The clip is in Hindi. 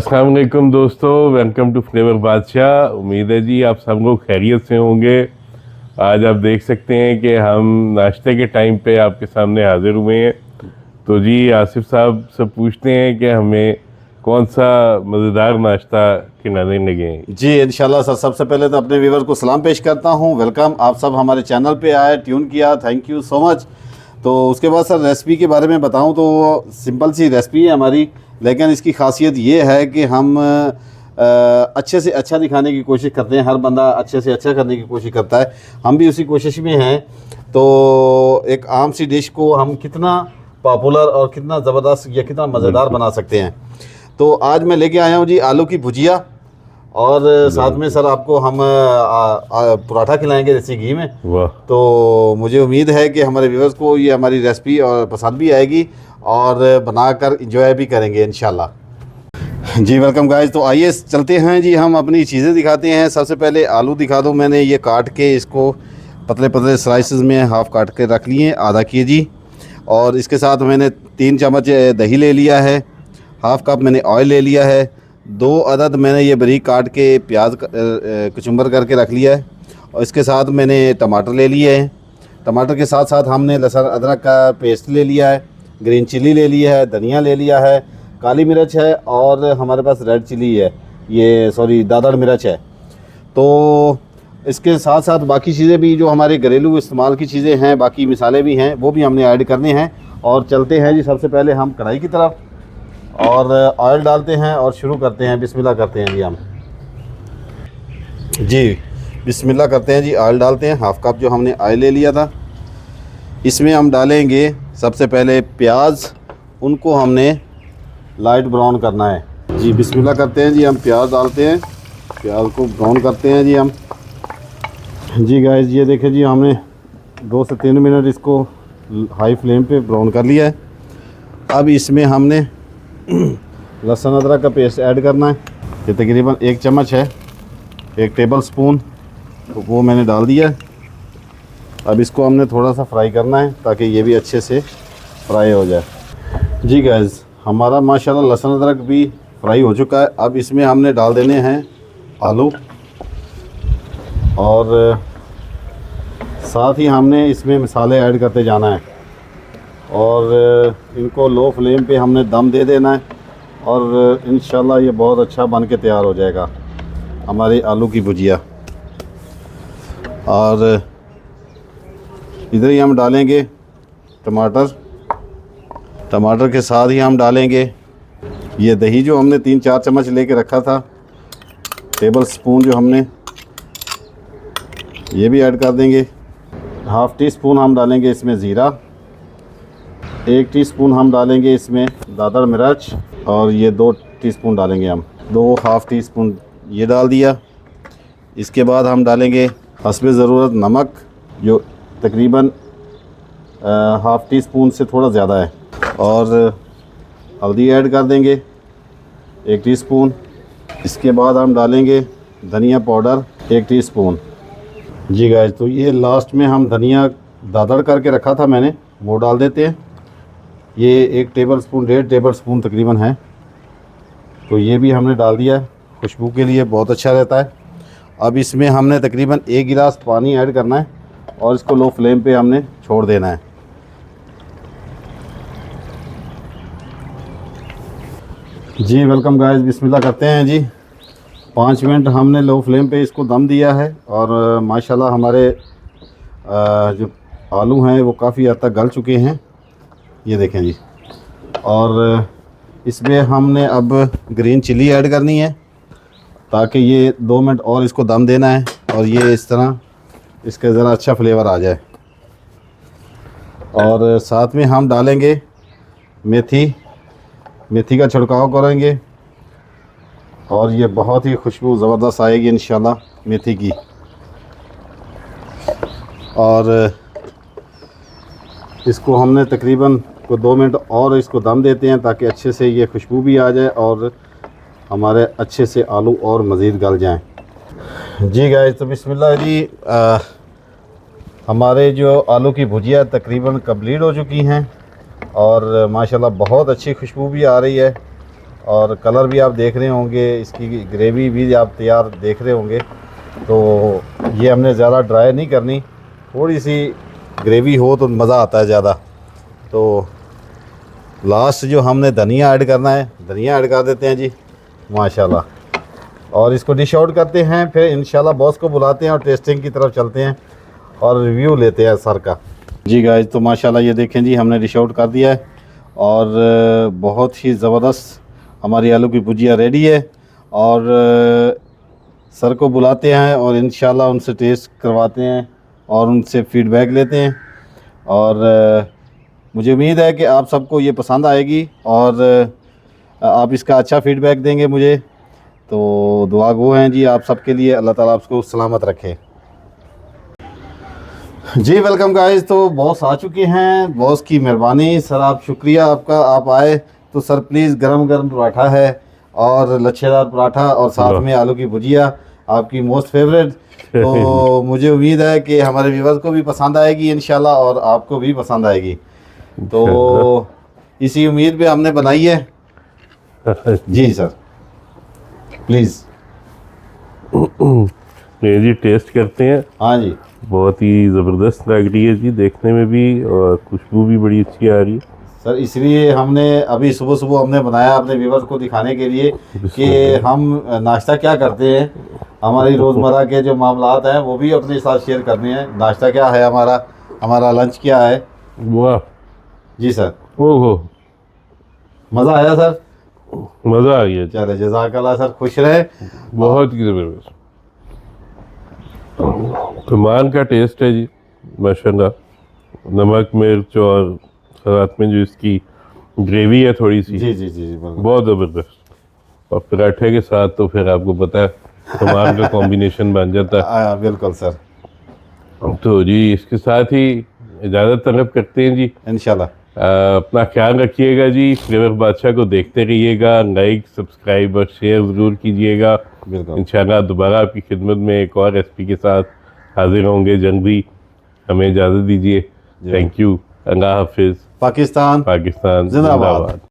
अस्सलाम वालेकुम दोस्तों, वेलकम टू फ्लेवर बादशाह। उम्मीद है जी आप सब लोग खैरियत से होंगे। आज आप देख सकते हैं कि हम नाश्ते के टाइम पे आपके सामने हाजिर हुए हैं। तो जी आसिफ साहब से पूछते हैं कि हमें कौन सा मज़ेदार नाश्ता खिलाने लगे हैं। जी इंशाल्लाह सर, सबसे पहले तो अपने व्यूवर को सलाम पेश करता हूँ। वेलकम, आप सब हमारे चैनल पे आए, ट्यून किया, थैंक यू सो मच। तो उसके बाद सर रेसिपी के बारे में बताऊँ तो सिंपल सी रेसिपी है हमारी, लेकिन इसकी खासियत ये है कि हम अच्छे से अच्छा दिखाने की कोशिश करते हैं। हर बंदा अच्छे से अच्छा करने की कोशिश करता है, हम भी उसी कोशिश में हैं। तो एक आम सी डिश को हम कितना पॉपुलर और कितना ज़बरदस्त या कितना मज़ेदार बना सकते हैं। तो आज मैं लेके आया हूँ जी आलू की भुजिया, और साथ में सर आपको हम पराठा खिलाएंगे देसी घी में। वाह। तो मुझे उम्मीद है कि हमारे व्यूअर्स को ये हमारी रेसिपी और पसंद भी आएगी और बनाकर इंजॉय भी करेंगे इंशाल्लाह। जी वेलकम गाइस, तो आइए चलते हैं जी, हम अपनी चीज़ें दिखाते हैं। सबसे पहले आलू दिखा दूँ, मैंने ये काट के इसको पतले पतले स्लाइसेस में हाफ़ काट के रख लिए, आधा केजी। और इसके साथ मैंने 3 चम्मच दही ले लिया है, हाफ़ कप मैंने ऑयल ले लिया है, 2 अदद मैंने ये बारीक काट के प्याज कचुम्बर करके रख लिया है, और इसके साथ मैंने टमाटर ले लिए हैं। टमाटर के साथ साथ हमने लहसुन अदरक का पेस्ट ले लिया है, ग्रीन चिली ले लिया है, धनिया ले लिया है, काली मिर्च है, और हमारे पास रेड चिली है, ये सॉरी दादड़ मिर्च है। तो इसके साथ साथ बाकी चीज़ें भी जो हमारे घरेलू इस्तेमाल की चीज़ें हैं, बाकी मिसाले भी हैं, वो भी हमने ऐड करने हैं। और चलते हैं जी सबसे पहले हम कढ़ाई की तरफ, और ऑयल डालते हैं और शुरू करते हैं। बिस्मिल्लाह करते हैं जी हम, जी बिस्मिल्लाह करते हैं जी। ऑयल डालते हैं, हाफ़ कप जो हमने ऑयल ले लिया था। इसमें हम डालेंगे सबसे पहले प्याज, उनको हमने लाइट ब्राउन करना है जी। बिस्मिल्लाह करते हैं जी, हम प्याज डालते हैं, प्याज को ब्राउन करते हैं जी हम। जी गाइस ये देखें जी, हमने 2 से 3 मिनट इसको हाई फ्लेम पे ब्राउन कर लिया है। अब इसमें हमने लहसुन अदरक का पेस्ट ऐड करना है, ये तकरीबन 1 चम्मच है, 1 टेबल स्पून, तो वो मैंने डाल दिया है। अब इसको हमने थोड़ा सा फ्राई करना है ताकि ये भी अच्छे से फ्राई हो जाए। जी गाइस हमारा माशाल्लाह लहसुन अदरक भी फ्राई हो चुका है। अब इसमें हमने डाल देने हैं आलू, और साथ ही हमने इसमें मसाले ऐड करते जाना है, और इनको लो फ्लेम पे हमने दम दे देना है, और इंशाल्लाह ये बहुत अच्छा बन के तैयार हो जाएगा हमारी आलू की भुजिया। और इधर ही हम डालेंगे टमाटर, टमाटर के साथ ही हम डालेंगे ये दही जो हमने 3-4 चम्मच लेके रखा था, टेबल स्पून जो हमने, ये भी ऐड कर देंगे। हाफ़ टी स्पून हम डालेंगे इसमें ज़ीरा, 1 टीस्पून हम डालेंगे इसमें दादड़ मिर्च, और ये 2 टीस्पून डालेंगे हम, 2 हाफ़ टी स्पून ये डाल दिया। इसके बाद हम डालेंगे हस्बे ज़रूरत नमक, जो तकरीबन हाफ़ टी स्पून से थोड़ा ज़्यादा है, और हल्दी ऐड कर देंगे 1 टीस्पून। इसके बाद हम डालेंगे धनिया पाउडर 1 टीस्पून। जी गाइस तो ये लास्ट में हम धनिया दादड़ करके रखा था मैंने, वो डाल देते हैं। ये 1 टेबल स्पून, 1.5 टेबल स्पून तकरीबन है, तो ये भी हमने डाल दिया, खुशबू के लिए बहुत अच्छा रहता है। अब इसमें हमने तकरीबन 1 गिलास पानी ऐड करना है, और इसको लो फ्लेम पे हमने छोड़ देना है। जी वेलकम गाइस, बिस्मिल्लाह करते हैं जी। 5 मिनट हमने लो फ्लेम पे इसको दम दिया है, और माशाल्लाह हमारे जो आलू हैं वो काफ़ी हद तक गल चुके हैं, ये देखें जी। और इसमें हमने अब ग्रीन चिली ऐड करनी है, ताकि ये 2 मिनट और इसको दम देना है, और ये इस तरह इसका ज़रा अच्छा फ्लेवर आ जाए। और साथ में हम डालेंगे मेथी, मेथी का छिड़काव करेंगे, और ये बहुत ही खुशबू ज़बरदस्त आएगी इंशाल्लाह मेथी की। और इसको हमने तकरीबन 2 मिनट और इसको दम देते हैं, ताकि अच्छे से ये खुशबू भी आ जाए और हमारे अच्छे से आलू और मज़ीद गल जाएं। जी गाइस तो बिस्मिल्लाह जी, हमारे जो आलू की भुजिया तकरीबन कंप्लीट हो चुकी हैं, और माशाल्लाह बहुत अच्छी खुशबू भी आ रही है, और कलर भी आप देख रहे होंगे, इसकी ग्रेवी भी आप तैयार देख रहे होंगे। तो ये हमने ज़्यादा ड्राई नहीं करनी, थोड़ी सी ग्रेवी हो तो मज़ा आता है ज़्यादा। तो लास्ट जो हमने धनिया ऐड करना है, धनिया ऐड कर देते हैं जी माशाल्लाह। और इसको डिश आउट करते हैं, फिर इंशाल्लाह बॉस को बुलाते हैं और टेस्टिंग की तरफ चलते हैं और रिव्यू लेते हैं सर का। जी गाइस, तो माशाल्लाह ये देखें जी, हमने डिश आउट कर दिया है और बहुत ही ज़बरदस्त हमारी आलू की भुजिया रेडी है। और सर को बुलाते हैं और इंशाल्लाह उनसे टेस्ट करवाते हैं और उनसे फीडबैक लेते हैं। और मुझे उम्मीद है कि आप सबको ये पसंद आएगी और आप इसका अच्छा फीडबैक देंगे मुझे। तो दुआ गो हैं जी आप सबके लिए, अल्लाह ताला आपको सलामत रखे। जी वेलकम गाइस, तो बॉस आ चुके हैं, बॉस की मेहरबानी सर, आप शुक्रिया आपका, आप आए। तो सर प्लीज़ गरम गरम पराठा है और लच्छेदार पराठा और साथ में आलू की भुजिया, आपकी मोस्ट फेवरेट। तो मुझे उम्मीद है कि हमारे व्यूवर्स को भी पसंद आएगी इंशाल्लाह और आपको भी पसंद आएगी। तो इसी उम्मीद पे हमने बनाई है। जी सर प्लीज़। ये जी टेस्ट करते हैं। हाँ जी बहुत ही ज़बरदस्त लग रही है जी देखने में भी, और खुशबू भी बड़ी अच्छी आ रही है सर, इसलिए हमने अभी सुबह सुबह हमने बनाया अपने व्यूवर्स को दिखाने के लिए कि हम नाश्ता क्या करते हैं, हमारी रोज़मर्रा के जो मामलात हैं वो भी अपने साथ शेयर करने हैं। नाश्ता क्या है हमारा, हमारा लंच क्या है। वाह जी सर, ओहो, मज़ा आया सर। मज़ा आ गया जी, चले जज़ाकल्लाह सर, खुश रहे। बहुत ही ज़बरदस्त कमाल का टेस्ट है जी माशाल्लाह। नमक मिर्च और साथ में जो इसकी ग्रेवी है थोड़ी सी, जी जी जी जी बिल्कुल। बहुत ज़बरदस्त। और पराठे के साथ तो फिर आपको पता है कमाल का कॉम्बिनेशन बन जाता बिल्कुल सर, है। तो जी इसके साथ ही इजाज़त तलब करते हैं जी। इंशाल्लाह। अपना ख्याल रखिएगा जी, फ्लेवर बादशाह को देखते रहिएगा, लाइक सब्सक्राइब और शेयर ज़रूर कीजिएगा। बिल्कुल इंशाल्लाह दोबारा आपकी खिदमत में एक और रेसिपी के साथ हाजिर होंगे जल्दी। हमें इजाज़त दीजिए। Thank you. अल्लाह हाफिज़। पाकिस्तान पाकिस्तान जिंदाबाद।